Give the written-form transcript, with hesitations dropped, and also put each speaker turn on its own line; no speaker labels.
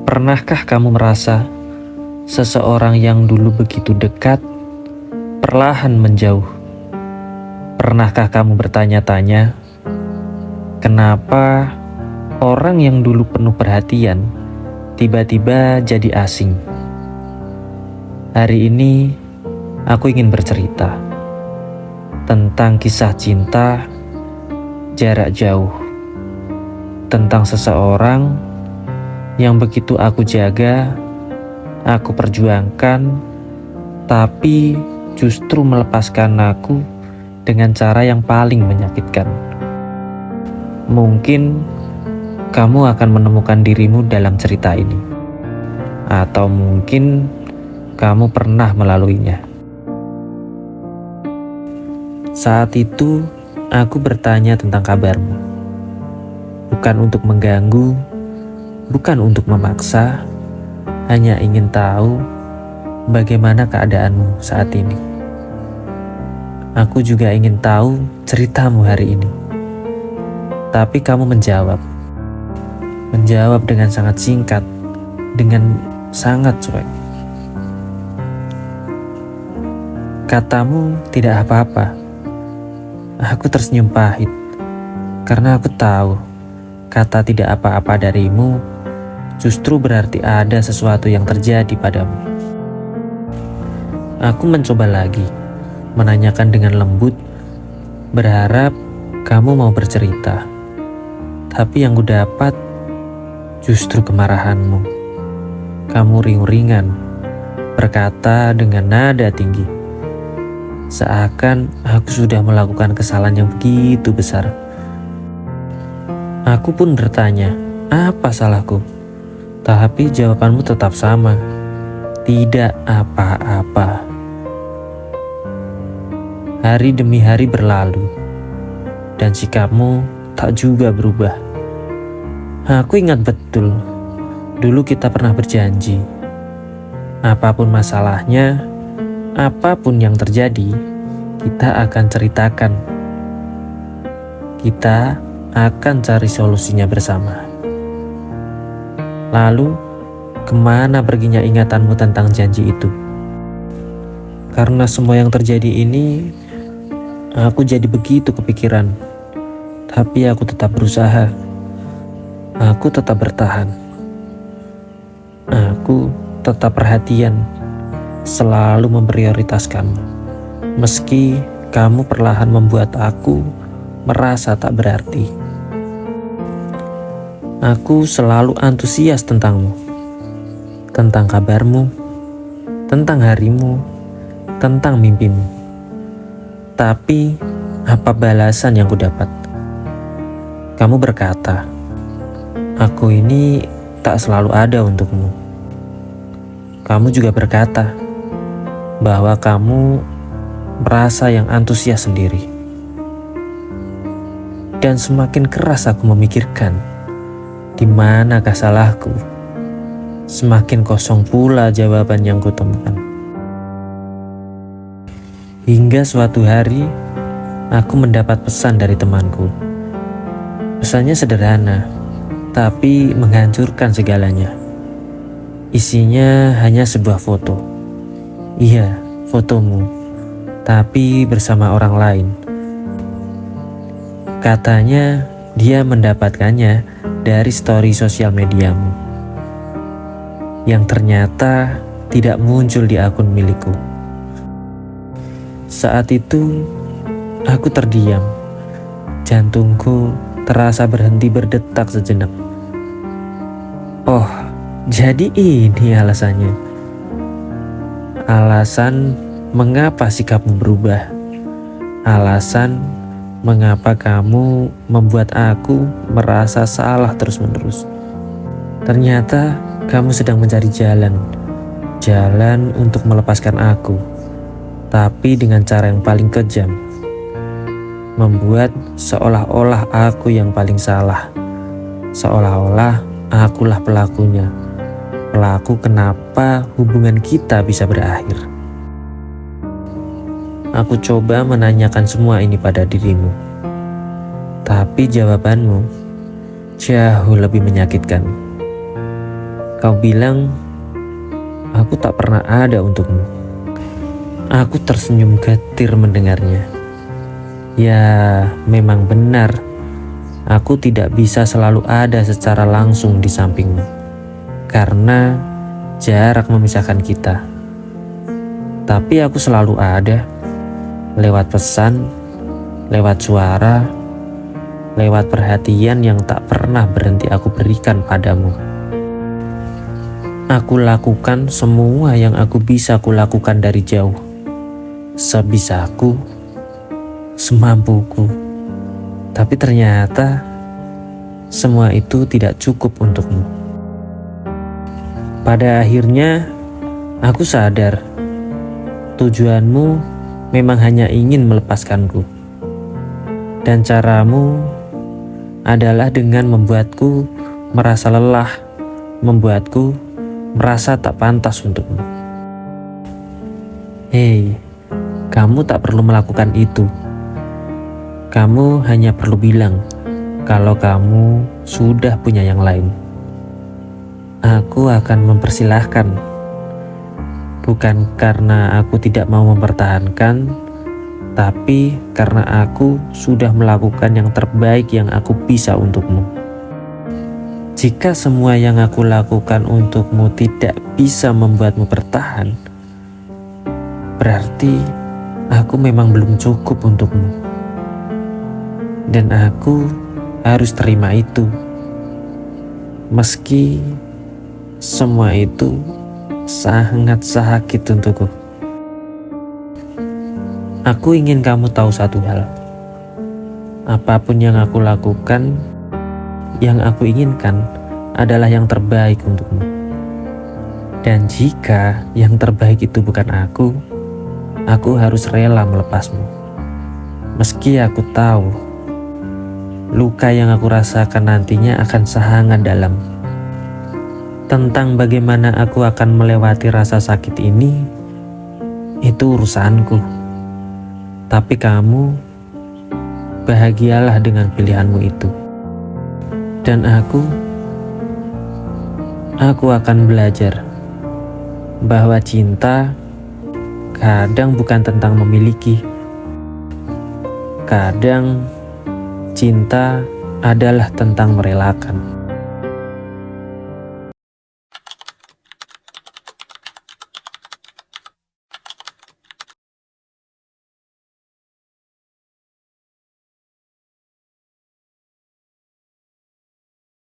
Pernahkah kamu merasa seseorang yang dulu begitu dekat, perlahan menjauh? Pernahkah kamu bertanya-tanya, kenapa orang yang dulu penuh perhatian tiba-tiba jadi asing? Hari ini aku ingin bercerita tentang kisah cinta jarak jauh, tentang seseorang yang begitu aku jaga, aku perjuangkan, tapi justru melepaskan aku dengan cara yang paling menyakitkan. Mungkin kamu akan menemukan dirimu dalam cerita ini, atau mungkin kamu pernah melaluinya. Saat itu, aku bertanya tentang kabarmu, bukan untuk mengganggu, bukan untuk memaksa, hanya ingin tahu bagaimana keadaanmu saat ini. Aku juga ingin tahu ceritamu hari ini. Tapi kamu menjawab dengan sangat singkat, dengan sangat cuek. Katamu tidak apa-apa. Aku tersenyum pahit, karena aku tahu kata tidak apa-apa darimu justru berarti ada sesuatu yang terjadi padamu. Aku mencoba lagi, menanyakan dengan lembut, berharap kamu mau bercerita. Tapi yang kudapat justru kemarahanmu. Kamu ringan-ringan, berkata dengan nada tinggi, seakan aku sudah melakukan kesalahan yang begitu besar. Aku pun bertanya, apa salahku? Tapi jawabanmu tetap sama, tidak apa-apa. Hari demi hari berlalu, dan sikapmu tak juga berubah. Aku ingat betul, dulu kita pernah berjanji, apapun masalahnya, apapun yang terjadi, kita akan ceritakan. Kita akan cari solusinya bersama. Lalu, kemana perginya ingatanmu tentang janji itu? Karena semua yang terjadi ini, aku jadi begitu kepikiran. Tapi aku tetap berusaha. Aku tetap bertahan. Aku tetap perhatian, selalu memprioritaskanmu. Meski kamu perlahan membuat aku merasa tak berarti. Aku selalu antusias tentangmu, tentang kabarmu, tentang harimu, tentang mimpimu. Tapi, apa balasan yang kudapat? Kamu berkata, aku ini tak selalu ada untukmu. Kamu juga berkata, bahwa kamu merasa yang antusias sendiri. Dan semakin keras aku memikirkan, di manakah salahku? Semakin kosong pula jawaban yang kutemukan. Hingga suatu hari, aku mendapat pesan dari temanku. Pesannya sederhana, tapi menghancurkan segalanya. Isinya hanya sebuah foto. Iya, fotomu, tapi bersama orang lain. Katanya, dia mendapatkannya dari story sosial mediamu, yang ternyata tidak muncul di akun milikku. Saat itu, aku terdiam. Jantungku terasa berhenti berdetak sejenak. Oh, jadi ini alasannya. Alasan mengapa sikapmu berubah. Alasan mengapa kamu membuat aku merasa salah terus-menerus. Ternyata kamu sedang mencari jalan untuk melepaskan aku, tapi dengan cara yang paling kejam. Membuat seolah-olah aku yang paling salah, seolah-olah akulah pelakunya. Pelaku kenapa hubungan kita bisa berakhir. Aku coba menanyakan semua ini pada dirimu, tapi jawabanmu jauh lebih menyakitkan. Kau bilang, aku tak pernah ada untukmu. Aku tersenyum getir mendengarnya. Ya, memang benar. Aku tidak bisa selalu ada secara langsung di sampingmu. Karena jarak memisahkan kita. Tapi aku selalu ada. Lewat pesan, lewat suara, lewat perhatian yang tak pernah berhenti aku berikan padamu. Aku lakukan semua yang aku bisa kulakukan dari jauh. Sebisaku, semampuku. Tapi ternyata semua itu tidak cukup untukmu. Pada akhirnya aku sadar tujuanmu memang hanya ingin melepaskanku. Dan caramu adalah dengan membuatku merasa lelah, membuatku merasa tak pantas untukmu. Hei, kamu tak perlu melakukan itu. Kamu hanya perlu bilang kalau kamu sudah punya yang lain. Aku akan mempersilahkan. Bukan karena aku tidak mau mempertahankan, tapi karena aku sudah melakukan yang terbaik yang aku bisa untukmu. Jika semua yang aku lakukan untukmu tidak bisa membuatmu bertahan, berarti aku memang belum cukup untukmu. Dan aku harus terima itu. Meski semua itu sangat sakit untukku. Aku ingin kamu tahu satu hal. Apapun yang aku lakukan, yang aku inginkan adalah yang terbaik untukmu. Dan jika yang terbaik itu bukan aku harus rela melepasmu. Meski aku tahu luka yang aku rasakan nantinya akan sangat dalam. Tentang bagaimana aku akan melewati rasa sakit ini, itu urusanku. Tapi kamu bahagialah dengan pilihanmu itu. Dan aku akan belajar bahwa cinta kadang bukan tentang memiliki. Kadang cinta adalah tentang merelakan.